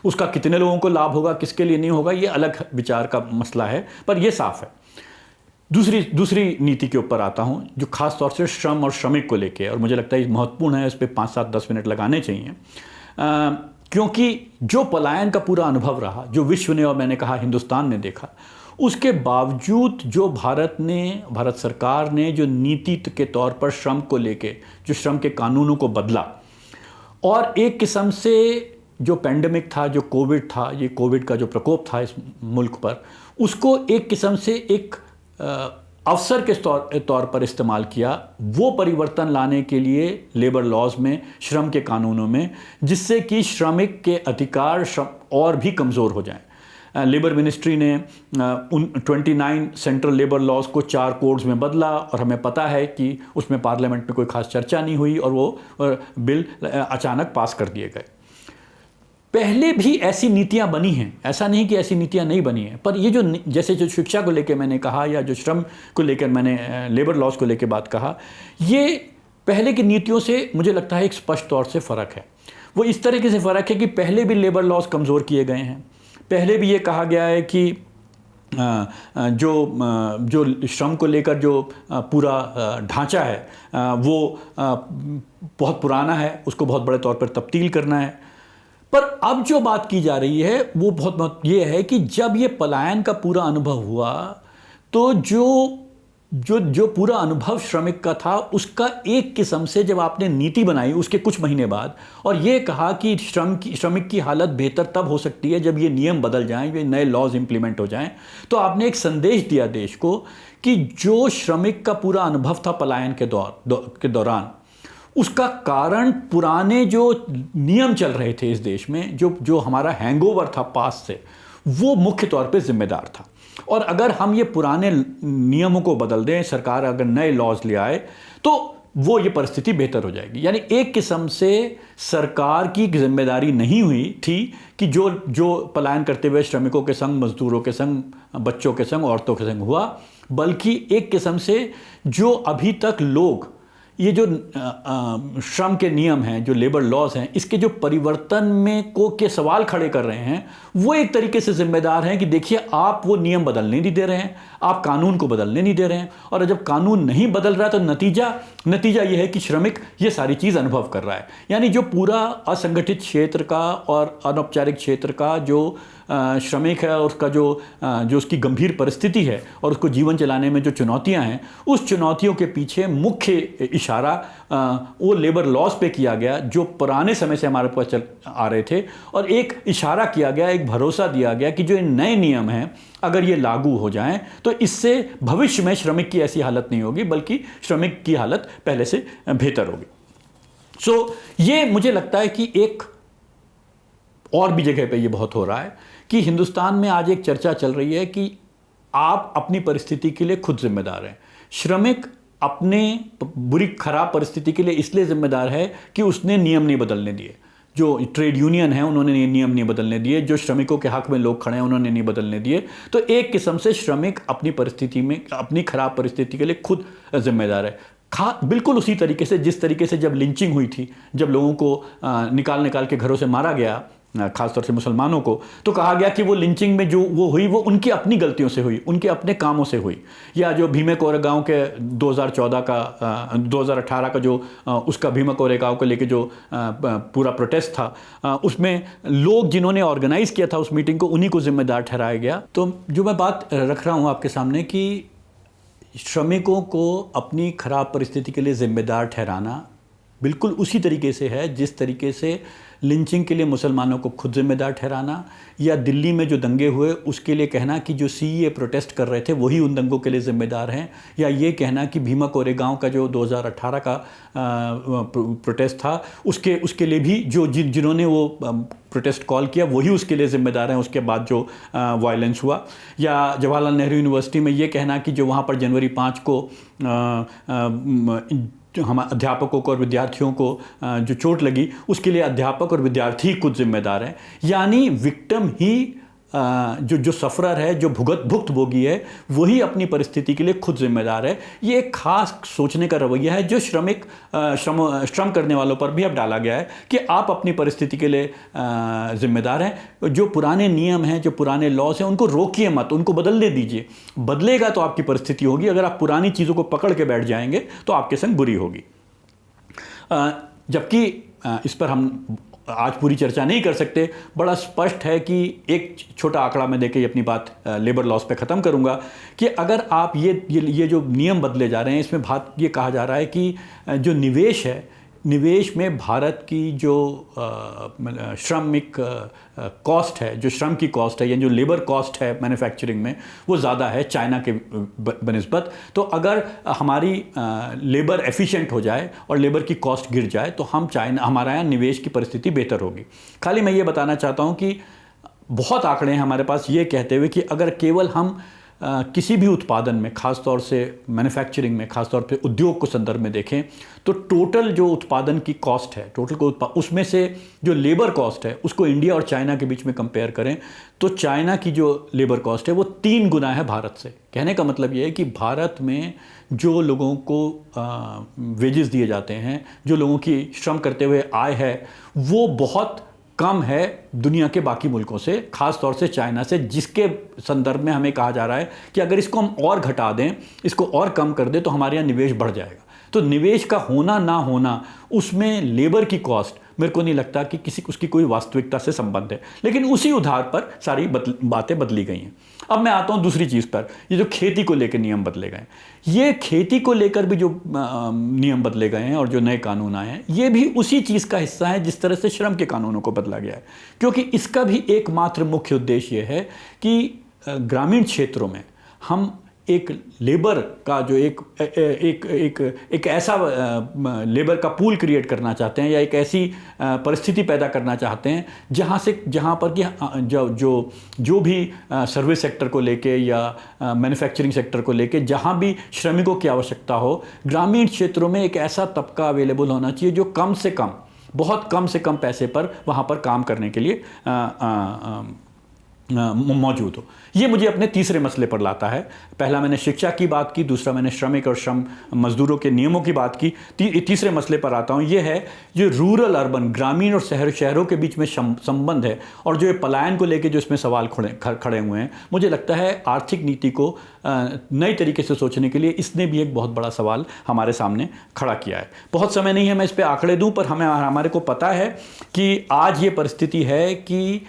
उसका कितने लोगों को लाभ होगा, किसके लिए नहीं होगा, ये अलग विचार का मसला है, पर यह साफ है। दूसरी नीति के ऊपर आता हूं, जो खास तौर से श्रम और श्रमिक को लेके, और मुझे लगता है महत्वपूर्ण है, इस पर 5, 7, 10 मिनट लगाने चाहिए, क्योंकि जो पलायन का पूरा अनुभव रहा, जो विश्व ने और मैंने कहा हिंदुस्तान ने देखा, उसके बावजूद जो भारत सरकार ने जो नीति के तौर पर श्रम को लेके, जो श्रम के कानूनों को बदला, और एक किस्म से जो पेंडेमिक था, जो कोविड था, ये कोविड का जो प्रकोप था इस मुल्क पर, उसको एक किस्म से एक अवसर के तौर पर इस्तेमाल किया, वो परिवर्तन लाने के लिए लेबर लॉज में, श्रम के कानूनों में, जिससे कि श्रमिक के अधिकार और भी कमज़ोर हो जाएं। लेबर मिनिस्ट्री ने उन 29 सेंट्रल लेबर लॉज को 4 कोड्स में बदला, और हमें पता है कि उसमें पार्लियामेंट में कोई खास चर्चा नहीं हुई और वो बिल अचानक पास कर दिए गए। पहले भी ऐसी नीतियां बनी हैं, ऐसा नहीं कि ऐसी नीतियां नहीं बनी हैं, पर ये जैसे जो शिक्षा को लेकर मैंने कहा, या जो श्रम को लेकर मैंने लेबर लॉज को लेकर बात कहा, ये पहले की नीतियों से मुझे लगता है एक स्पष्ट तौर से फ़र्क है। वो इस तरीके से फ़र्क है कि पहले भी लेबर लॉज कमज़ोर किए गए हैं। पहले भी ये कहा गया है कि जो श्रम को लेकर जो पूरा ढांचा है वो बहुत पुराना है, उसको बहुत बड़े तौर पर तब्दील करना है। पर अब जो बात की जा रही है वो बहुत ये है कि जब ये पलायन का पूरा अनुभव हुआ, तो जो पूरा अनुभव श्रमिक का था, उसका एक किस्म से जब आपने नीति बनाई उसके कुछ महीने बाद, और ये कहा कि श्रमिक की हालत बेहतर तब हो सकती है जब ये नियम बदल जाएं, ये नए लॉज इंप्लीमेंट हो जाएं, तो आपने एक संदेश दिया देश को कि जो श्रमिक का पूरा अनुभव था पलायन के दौरान, उसका कारण पुराने जो नियम चल रहे थे इस देश में, जो हमारा हैंगओवर था पास से, वो मुख्य तौर पे जिम्मेदार था। और अगर हम ये पुराने नियमों को बदल दें, सरकार अगर नए लॉज ले आए, तो वो ये परिस्थिति बेहतर हो जाएगी। यानी एक किस्म से सरकार की जिम्मेदारी नहीं हुई थी कि जो पलायन करते हुए श्रमिकों के संग, मजदूरों के संग, बच्चों के संग, औरतों के संग हुआ, बल्कि एक किस्म से जो अभी तक लोग ये जो श्रम के नियम हैं, जो लेबर लॉज हैं, इसके जो परिवर्तन में के सवाल खड़े कर रहे हैं, वो एक तरीके से जिम्मेदार हैं कि देखिए आप वो नियम बदलने नहीं दे रहे हैं, आप कानून को बदलने नहीं दे रहे हैं, और जब कानून नहीं बदल रहा तो नतीजा ये है कि श्रमिक ये सारी चीज़ अनुभव कर रहा है। यानी जो पूरा असंगठित क्षेत्र का और अनौपचारिक क्षेत्र का जो श्रमिक है, और उसका जो उसकी गंभीर परिस्थिति है और उसको जीवन चलाने में जो चुनौतियां हैं, उस चुनौतियों के पीछे मुख्य इशारा वो लेबर लॉज पे किया गया, जो पुराने समय से हमारे पास चल आ रहे थे, और एक इशारा किया गया, एक भरोसा दिया गया कि जो नए नियम हैं अगर ये लागू हो जाएं तो इससे भविष्य में श्रमिक की ऐसी हालत नहीं होगी, बल्कि श्रमिक की हालत पहले से बेहतर होगी। ये मुझे लगता है कि एक और भी जगह पे ये बहुत हो रहा है कि हिंदुस्तान में आज एक चर्चा चल रही है कि आप अपनी परिस्थिति के लिए खुद जिम्मेदार हैं। श्रमिक अपने बुरी खराब परिस्थिति के लिए इसलिए जिम्मेदार है कि उसने नियम नहीं बदलने दिए। जो ट्रेड यूनियन है उन्होंने नियम नहीं बदलने दिए, जो श्रमिकों के हक में लोग खड़े हैं उन्होंने नहीं बदलने दिए। तो एक किस्म से श्रमिक अपनी परिस्थिति में, अपनी खराब परिस्थिति के लिए खुद जिम्मेदार है। बिल्कुल उसी तरीके से जिस तरीके से जब लिंचिंग हुई थी, जब लोगों को निकाल के घरों से मारा गया, खासतौर से मुसलमानों को, तो कहा गया कि वो लिंचिंग में जो वो हुई वो उनकी अपनी गलतियों से हुई, उनके अपने कामों से हुई। या जो भीमा कोरेगांव के 2018 का जो उसका भीमा कोरेगांव को लेके जो पूरा प्रोटेस्ट था, उसमें लोग जिन्होंने ऑर्गेनाइज किया था उस मीटिंग को, उन्हीं को जिम्मेदार ठहराया गया। तो जो मैं बात रख रहा हूँ आपके सामने कि श्रमिकों को अपनी खराब परिस्थिति के लिए जिम्मेदार ठहराना बिल्कुल उसी तरीके से है जिस तरीके से लिंचिंग के लिए मुसलमानों को खुद जिम्मेदार ठहराना, या दिल्ली में जो दंगे हुए उसके लिए कहना कि जो सीएए प्रोटेस्ट कर रहे थे वही उन दंगों के लिए जिम्मेदार हैं, या ये कहना कि भीमा कोरेगांव का जो 2018 का प्रोटेस्ट था उसके लिए भी जो जिन्होंने वो प्रोटेस्ट कॉल किया वही उसके लिए जिम्मेदार हैं, उसके बाद जो वायलेंस हुआ। या जवाहरलाल नेहरू यूनिवर्सिटी में ये कहना कि जो वहाँ पर जनवरी 5 को हम अध्यापकों को और विद्यार्थियों को जो चोट लगी उसके लिए अध्यापक और विद्यार्थी खुद जिम्मेदार हैं। यानी विक्टिम ही जो सफ़रर है, जो भुक्तभोगी है, वही अपनी परिस्थिति के लिए खुद जिम्मेदार है। ये एक खास सोचने का रवैया है जो श्रम करने वालों पर भी अब डाला गया है कि आप अपनी परिस्थिति के लिए जिम्मेदार हैं। जो पुराने नियम हैं, जो पुराने लॉज हैं, उनको रोकिए मत, उनको बदलने दीजिए। बदलेगा तो आपकी परिस्थिति होगी। अगर आप पुरानी चीज़ों को पकड़ के बैठ जाएंगे तो आपके संग बुरी होगी। जबकि इस पर हम आज पूरी चर्चा नहीं कर सकते। बड़ा स्पष्ट है कि एक छोटा आंकड़ा मैं देके अपनी बात लेबर लॉस पे ख़त्म करूंगा कि अगर आप ये जो नियम बदले जा रहे हैं, इसमें ये कहा जा रहा है कि जो निवेश है, निवेश में भारत की जो श्रमिक कॉस्ट है, जो श्रम की कॉस्ट है, या जो लेबर कॉस्ट है मैन्युफैक्चरिंग में, वो ज़्यादा है चाइना के बनिस्बत। तो अगर हमारी लेबर एफिशिएंट हो जाए और लेबर की कॉस्ट गिर जाए तो हमारा यहाँ निवेश की परिस्थिति बेहतर होगी। खाली मैं ये बताना चाहता हूँ कि बहुत आंकड़े हैं हमारे पास ये कहते हुए कि अगर केवल हम किसी भी उत्पादन में, खासतौर से मैन्युफैक्चरिंग में, खासतौर पे उद्योग को संदर्भ में देखें तो टोटल जो उत्पादन की कॉस्ट है, उसमें से जो लेबर कॉस्ट है उसको इंडिया और चाइना के बीच में कंपेयर करें तो चाइना की जो लेबर कॉस्ट है वो 3 गुना है भारत से। कहने का मतलब ये है कि भारत में जो लोगों को वेजेस दिए जाते हैं, जो लोगों की श्रम करते हुए आय है, वो बहुत कम है दुनिया के बाकी मुल्कों से, खास तौर से चाइना से, जिसके संदर्भ में हमें कहा जा रहा है कि अगर इसको हम और घटा दें, इसको और कम कर दें तो हमारे यहाँ निवेश बढ़ जाएगा। तो निवेश का होना ना होना, उसमें लेबर की कॉस्ट, मेरे को नहीं लगता कि उसकी कोई वास्तविकता से संबंध है। लेकिन उसी आधार पर सारी बातें बदली गई हैं। अब मैं आता हूँ दूसरी चीज़ पर, ये जो खेती को लेकर नियम बदले गए, ये खेती को लेकर भी जो नियम बदले गए हैं और जो नए कानून आए हैं, ये भी उसी चीज़ का हिस्सा है जिस तरह से श्रम के कानूनों को बदला गया है। क्योंकि इसका भी एकमात्र मुख्य उद्देश्य ये है कि ग्रामीण क्षेत्रों में हम एक लेबर का जो एक ऐसा लेबर का पूल क्रिएट करना चाहते हैं, या एक ऐसी परिस्थिति पैदा करना चाहते हैं जहाँ पर कि जो भी सर्विस सेक्टर को लेके या मैन्युफैक्चरिंग सेक्टर को लेके जहाँ भी श्रमिकों की आवश्यकता हो, ग्रामीण क्षेत्रों में एक ऐसा तबका अवेलेबल होना चाहिए जो कम से कम, बहुत कम से कम पैसे पर वहाँ पर काम करने के लिए मौजूद हो। ये मुझे अपने तीसरे मसले पर लाता है। पहला मैंने शिक्षा की बात की, दूसरा मैंने श्रमिक और श्रम मजदूरों के नियमों की बात की। तीसरे मसले पर आता हूँ। ये है जो रूरल अर्बन, ग्रामीण और शहरों के बीच में संबंध है, और जो ये पलायन को लेके जो इसमें सवाल खड़े हुए हैं। मुझे लगता है आर्थिक नीति को नई तरीके से सोचने के लिए इसने भी एक बहुत बड़ा सवाल हमारे सामने खड़ा किया है। बहुत समय नहीं है मैं इस पर आंकड़े दूँ, पर हमारे को पता है कि आज ये परिस्थिति है कि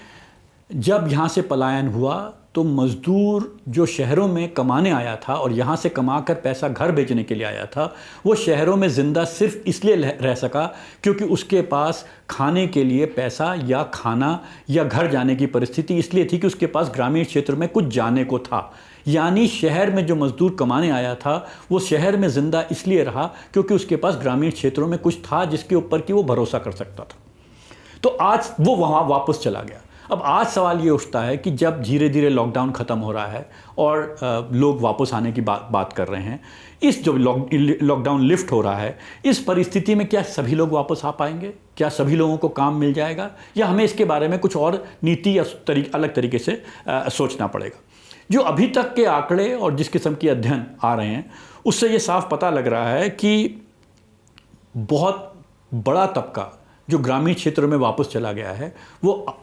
जब यहाँ से पलायन हुआ तो मज़दूर जो शहरों में कमाने आया था और यहाँ से कमाकर पैसा घर भेजने के लिए आया था, वो शहरों में ज़िंदा सिर्फ इसलिए रह सका क्योंकि उसके पास खाने के लिए पैसा या खाना या घर जाने की परिस्थिति इसलिए थी कि उसके पास ग्रामीण क्षेत्र में कुछ जाने को था। यानी शहर में जो मज़दूर कमाने आया था वो शहर में ज़िंदा इसलिए रहा क्योंकि उसके पास ग्रामीण क्षेत्रों में कुछ था जिसके ऊपर कि वो भरोसा कर सकता था। तो आज वो वहाँ वापस चला गया। अब आज सवाल ये उठता है कि जब धीरे धीरे लॉकडाउन ख़त्म हो रहा है और लोग वापस आने की बात कर रहे हैं, इस जो लॉकडाउन लिफ्ट हो रहा है, इस परिस्थिति में क्या सभी लोग वापस आ पाएंगे? क्या सभी लोगों को काम मिल जाएगा, या हमें इसके बारे में कुछ और नीति या अलग तरीके से सोचना पड़ेगा? जो अभी तक के आंकड़े और जिस किस्म के अध्ययन आ रहे हैं, उससे ये साफ पता लग रहा है कि बहुत बड़ा तबका जो ग्रामीण क्षेत्रों में वापस चला गया है, वो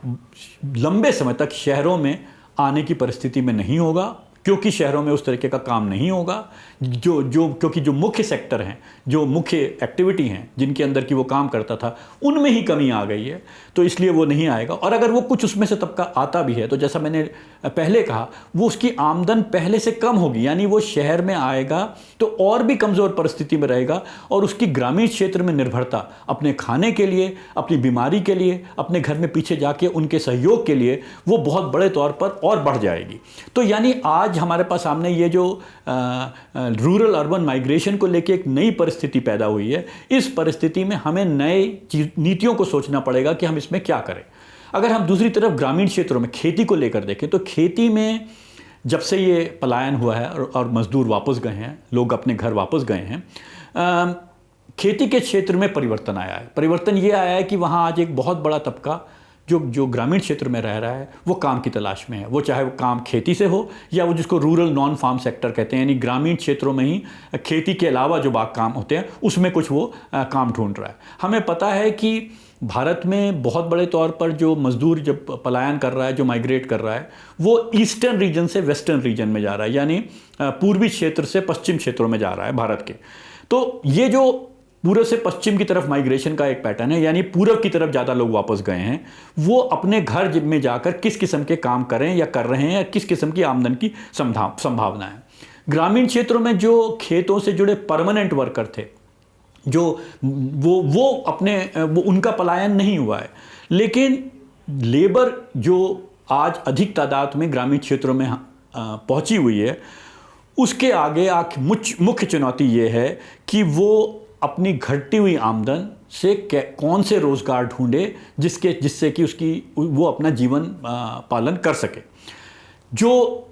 लंबे समय तक शहरों में आने की परिस्थिति में नहीं होगा, क्योंकि शहरों में उस तरीके का काम नहीं होगा। क्योंकि जो मुख्य सेक्टर हैं, जो मुख्य एक्टिविटी हैं जिनके अंदर की वो काम करता था, उनमें ही कमी आ गई है, तो इसलिए वो नहीं आएगा। और अगर वो कुछ उसमें से तबका आता भी है, तो जैसा मैंने पहले कहा, वो उसकी आमदन पहले से कम होगी, यानी वो शहर में आएगा तो और भी कमज़ोर परिस्थिति में रहेगा, और उसकी ग्रामीण क्षेत्र में निर्भरता अपने खाने के लिए, अपनी बीमारी के लिए, अपने घर में पीछे जाके उनके सहयोग के लिए, वो बहुत बड़े तौर पर और बढ़ जाएगी। तो यानी आज हमारे पास सामने ये जो रूरल अर्बन माइग्रेशन को लेके एक नई परिस्थिति पैदा हुई है, इस परिस्थिति में हमें नए नीतियों को सोचना पड़ेगा कि हम इसमें क्या करें। अगर हम दूसरी तरफ ग्रामीण क्षेत्रों में खेती को लेकर देखें, तो खेती में जब से ये पलायन हुआ है और मजदूर वापस गए हैं, लोग अपने घर वापस गए हैं, खेती के क्षेत्र में परिवर्तन आया है। परिवर्तन ये आया है कि वहाँ आज एक बहुत बड़ा तबका जो ग्रामीण क्षेत्र में रह रहा है, वो काम की तलाश में है। वो चाहे वो काम खेती से हो, या वो जिसको रूरल नॉन फार्म सेक्टर कहते हैं, यानी ग्रामीण क्षेत्रों में ही खेती के अलावा जो बाग काम होते हैं, उसमें कुछ वो काम ढूंढ रहा है। हमें पता है कि भारत में बहुत बड़े तौर पर जो मजदूर जब पलायन कर रहा है, जो माइग्रेट कर रहा है, वो ईस्टर्न रीजन से वेस्टर्न रीजन में जा रहा है, यानी पूर्वी क्षेत्र से पश्चिम क्षेत्रों में जा रहा है भारत के। तो ये जो पूर्व से पश्चिम की तरफ माइग्रेशन का एक पैटर्न है, यानी पूर्व की तरफ ज़्यादा लोग वापस गए हैं, वो अपने घर में जाकर किस किस्म के काम करें या कर रहे हैं, या किस किस्म की आमदन की संभावना है। ग्रामीण क्षेत्रों में जो खेतों से जुड़े परमानेंट वर्कर थे, जो वो उनका पलायन नहीं हुआ है, लेकिन लेबर जो आज अधिक तादाद में ग्रामीण क्षेत्रों में पहुंची हुई है, उसके आगे मुख्य चुनौती ये है कि वो अपनी घटती हुई आमदन से कौन से रोज़गार ढूंढे जिससे कि वो अपना जीवन पालन कर सके। जो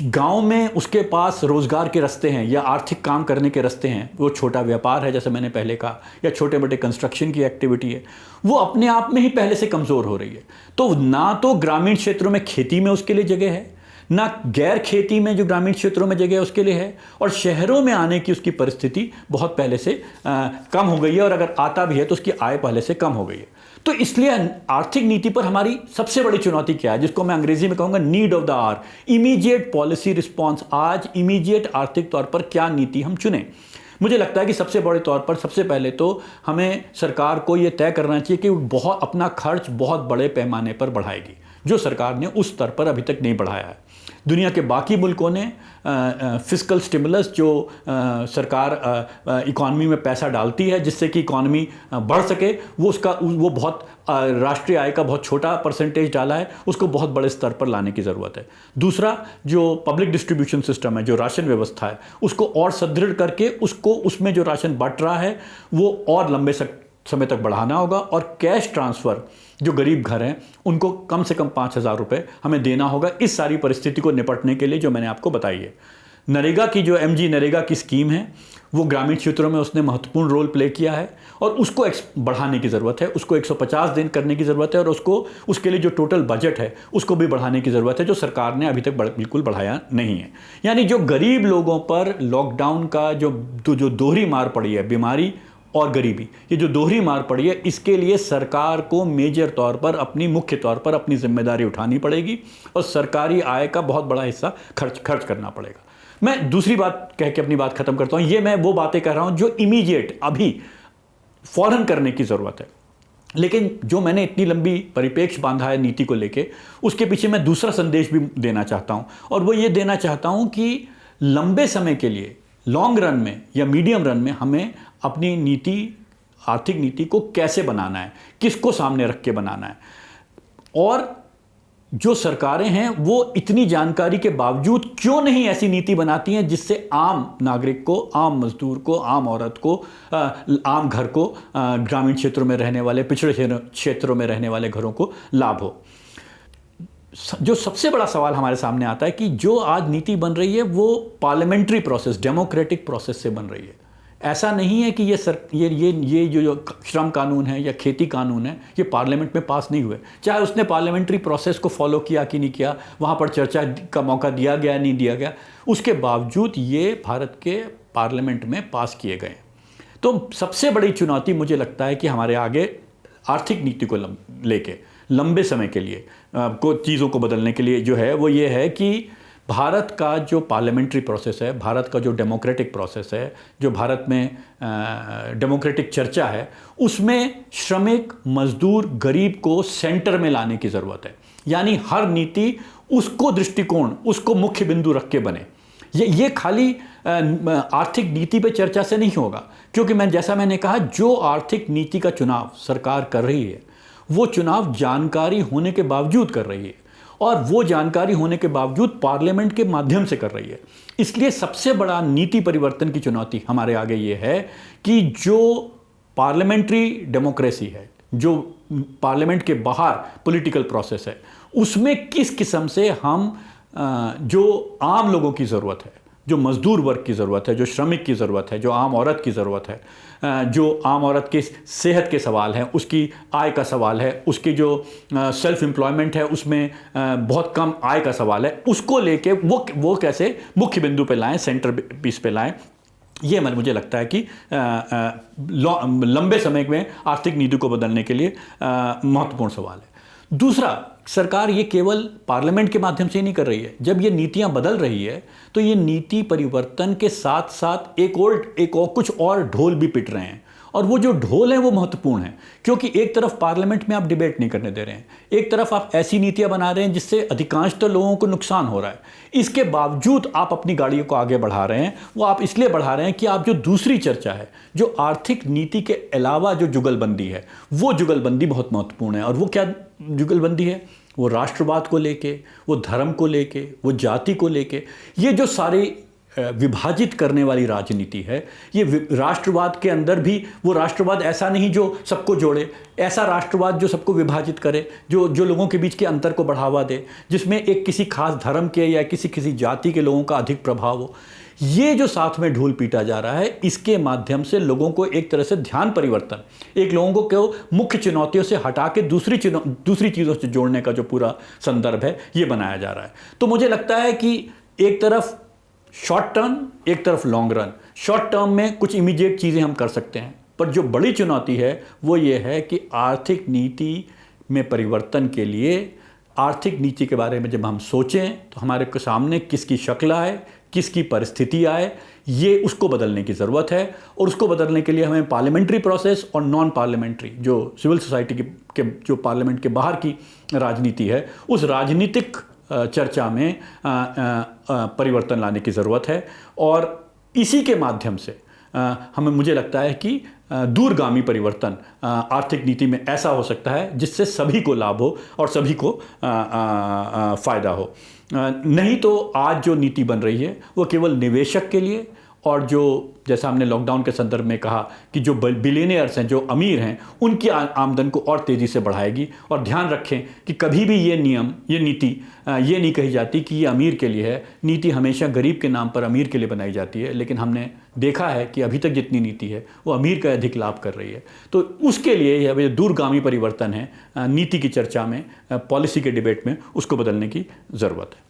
गांव में उसके पास रोज़गार के रास्ते हैं या आर्थिक काम करने के रास्ते हैं, वो छोटा व्यापार है जैसे मैंने पहले कहा, या छोटे मोटे कंस्ट्रक्शन की एक्टिविटी है, वो अपने आप में ही पहले से कमज़ोर हो रही है। तो ना तो ग्रामीण क्षेत्रों में खेती में उसके लिए जगह है, ना गैर खेती में जो ग्रामीण क्षेत्रों में जगह उसके लिए है, और शहरों में आने की उसकी परिस्थिति बहुत पहले से कम हो गई है, और अगर आता भी है तो उसकी आय पहले से कम हो गई है। तो इसलिए आर्थिक नीति पर हमारी सबसे बड़ी चुनौती क्या है, जिसको मैं अंग्रेजी में कहूँगा need of the hour, immediate policy response. आज इमीडिएट आर्थिक तौर पर क्या नीति हम चुनें? मुझे लगता है कि सबसे बड़े तौर पर सबसे पहले तो हमें सरकार को ये तय करना चाहिए कि अपना खर्च बहुत बड़े पैमाने पर बढ़ाएगी, जो सरकार ने उस स्तर पर अभी तक नहीं बढ़ाया है। दुनिया के बाकी मुल्कों ने फिस्कल स्टिमुलस, जो सरकार इकॉनमी में पैसा डालती है जिससे कि इकॉनमी बढ़ सके, वो बहुत राष्ट्रीय आय का बहुत छोटा परसेंटेज डाला है, उसको बहुत बड़े स्तर पर लाने की ज़रूरत है। दूसरा, जो पब्लिक डिस्ट्रीब्यूशन सिस्टम है, जो राशन व्यवस्था है, उसको और सुदृढ़ करके उसमें जो राशन बंट रहा है वो और लंबे समय तक बढ़ाना होगा। और कैश ट्रांसफ़र, जो गरीब घर हैं, उनको कम से कम 5,000 रुपये हमें देना होगा इस सारी परिस्थिति को निपटने के लिए जो मैंने आपको बताई है। नरेगा की जो MG नरेगा की स्कीम है, वो ग्रामीण क्षेत्रों में उसने महत्वपूर्ण रोल प्ले किया है, और उसको बढ़ाने की ज़रूरत है, उसको 150 दिन करने की ज़रूरत है, और उसके लिए जो टोटल बजट है उसको भी बढ़ाने की ज़रूरत है, जो सरकार ने अभी तक बिल्कुल बढ़ाया नहीं है। यानी जो गरीब लोगों पर लॉकडाउन का जो दोहरी मार पड़ी है, बीमारी और गरीबी, ये जो दोहरी मार पड़ी है, इसके लिए सरकार को मेजर तौर पर मुख्य तौर पर अपनी जिम्मेदारी उठानी पड़ेगी, और सरकारी आय का बहुत बड़ा हिस्सा खर्च करना पड़ेगा। मैं दूसरी बात कह के अपनी बात खत्म करता हूँ। ये मैं वो बातें कर रहा हूँ जो इमीडिएट अभी फौरन करने की ज़रूरत है, लेकिन जो मैंने इतनी लंबी परिप्रेक्ष्य बांधा है नीति को लेके, उसके पीछे मैं दूसरा संदेश भी देना चाहता हूँ, और वो ये देना चाहता हूँ कि लंबे समय के लिए, लॉन्ग रन में या मीडियम रन में, हमें अपनी नीति, आर्थिक नीति को कैसे बनाना है, किसको सामने रख के बनाना है, और जो सरकारें हैं वो इतनी जानकारी के बावजूद क्यों नहीं ऐसी नीति बनाती हैं जिससे आम नागरिक को, आम मजदूर को, आम औरत को, आम घर को, ग्रामीण क्षेत्रों में रहने वाले, पिछड़े क्षेत्रों में रहने वाले घरों को लाभ हो। जो सबसे बड़ा सवाल हमारे सामने आता है कि जो आज नीति बन रही है वो पार्लियामेंट्री प्रोसेस, डेमोक्रेटिक प्रोसेस से बन रही है। ऐसा नहीं है कि ये जो श्रम कानून है या खेती कानून है ये पार्लियामेंट में पास नहीं हुए, चाहे उसने पार्लियामेंट्री प्रोसेस को फॉलो किया कि नहीं किया, वहाँ पर चर्चा का मौका दिया गया नहीं दिया गया, उसके बावजूद ये भारत के पार्लियामेंट में पास किए गए। तो सबसे बड़ी चुनौती मुझे लगता है कि हमारे आगे आर्थिक नीति को लेके लंबे समय के लिए चीज़ों को बदलने के लिए जो है वो ये है कि भारत का जो पार्लियामेंट्री प्रोसेस है, भारत का जो डेमोक्रेटिक प्रोसेस है, जो भारत में डेमोक्रेटिक चर्चा है, उसमें श्रमिक, मजदूर, गरीब को सेंटर में लाने की ज़रूरत है। यानी हर नीति उसको दृष्टिकोण, उसको मुख्य बिंदु रख के बने। ये खाली आर्थिक नीति पे चर्चा से नहीं होगा, क्योंकि जैसा मैंने कहा, जो आर्थिक नीति का चुनाव सरकार कर रही है वो चुनाव जानकारी होने के बावजूद कर रही है, और वो जानकारी होने के बावजूद पार्लियामेंट के माध्यम से कर रही है। इसलिए सबसे बड़ा नीति परिवर्तन की चुनौती हमारे आगे ये है कि जो पार्लियामेंट्री डेमोक्रेसी है, जो पार्लियामेंट के बाहर पॉलिटिकल प्रोसेस है, उसमें किस किस्म से हम जो आम लोगों की ज़रूरत है, जो मजदूर वर्ग की ज़रूरत है, जो श्रमिक की ज़रूरत है, जो आम औरत की ज़रूरत है, जो आम औरत के सेहत के सवाल हैं, उसकी आय का सवाल है, उसकी जो सेल्फ एम्प्लॉयमेंट है उसमें बहुत कम आय का सवाल है, उसको लेके वो कैसे मुख्य बिंदु पे लाएं, सेंटर पीस पे लाएं। ये मुझे लगता है कि लंबे समय में आर्थिक नीति को बदलने के लिए महत्वपूर्ण सवाल है। दूसरा, सरकार ये केवल पार्लियामेंट के माध्यम से ही नहीं कर रही है। जब ये नीतियां बदल रही है तो ये नीति परिवर्तन के साथ साथ एक और कुछ और ढोल भी पिट रहे हैं, और वो जो ढोल है वो महत्वपूर्ण है, क्योंकि एक तरफ पार्लियामेंट में आप डिबेट नहीं करने दे रहे हैं, एक तरफ आप ऐसी नीतियां बना रहे हैं जिससे अधिकांशतः लोगों को नुकसान हो रहा है। इसके बावजूद आप अपनी गाड़ियों को आगे बढ़ा रहे हैं। वो आप इसलिए बढ़ा रहे हैं कि आप जो दूसरी चर्चा है, जो आर्थिक नीति के अलावा जो जुगलबंदी है, वो जुगलबंदी बहुत महत्वपूर्ण है। और वो क्या जुगलबंदी है? वो राष्ट्रवाद को लेके, वो धर्म को लेके, वो जाति को लेके, ये जो सारी विभाजित करने वाली राजनीति है, ये राष्ट्रवाद के अंदर भी वो राष्ट्रवाद ऐसा नहीं जो सबको जोड़े, ऐसा राष्ट्रवाद जो सबको विभाजित करे, जो लोगों के बीच के अंतर को बढ़ावा दे, जिसमें एक किसी खास धर्म के या किसी जाति के लोगों का अधिक प्रभाव हो। ये जो साथ में ढोल पीटा जा रहा है, इसके माध्यम से लोगों को एक तरह से ध्यान परिवर्तन, एक लोगों को मुख्य चुनौतियों से हटा के दूसरी चीज़ों से जोड़ने का जो पूरा संदर्भ है, ये बनाया जा रहा है। तो मुझे लगता है कि एक तरफ शॉर्ट टर्म, एक तरफ लॉन्ग रन। शॉर्ट टर्म में कुछ इमीडिएट चीज़ें हम कर सकते हैं, पर जो बड़ी चुनौती है वो ये है कि आर्थिक नीति में परिवर्तन के लिए, आर्थिक नीति के बारे में जब हम सोचें तो हमारे सामने किसकी शक्ल आए, किसकी परिस्थिति आए, ये उसको बदलने की ज़रूरत है। और उसको बदलने के लिए हमें पार्लियामेंट्री प्रोसेस और नॉन पार्लियामेंट्री, जो सिविल सोसाइटी के जो पार्लियामेंट के बाहर की राजनीति है, उस राजनीतिक चर्चा में परिवर्तन लाने की ज़रूरत है। और इसी के माध्यम से मुझे लगता है कि दूरगामी परिवर्तन आर्थिक नीति में ऐसा हो सकता है जिससे सभी को लाभ हो और सभी को फ़ायदा हो। नहीं तो आज जो नीति बन रही है वो केवल निवेशक के लिए, और जो जैसा हमने लॉकडाउन के संदर्भ में कहा कि जो बिलियनियर्स हैं, जो अमीर हैं, उनकी आमदन को और तेज़ी से बढ़ाएगी। और ध्यान रखें कि कभी भी ये नीति ये नहीं कही जाती कि ये अमीर के लिए है। नीति हमेशा गरीब के नाम पर अमीर के लिए बनाई जाती है, लेकिन हमने देखा है कि अभी तक जितनी नीति है वो अमीर का अधिक लाभ कर रही है। तो उसके लिए यह दूरगामी परिवर्तन है नीति की चर्चा में, पॉलिसी के डिबेट में, उसको बदलने की ज़रूरत है।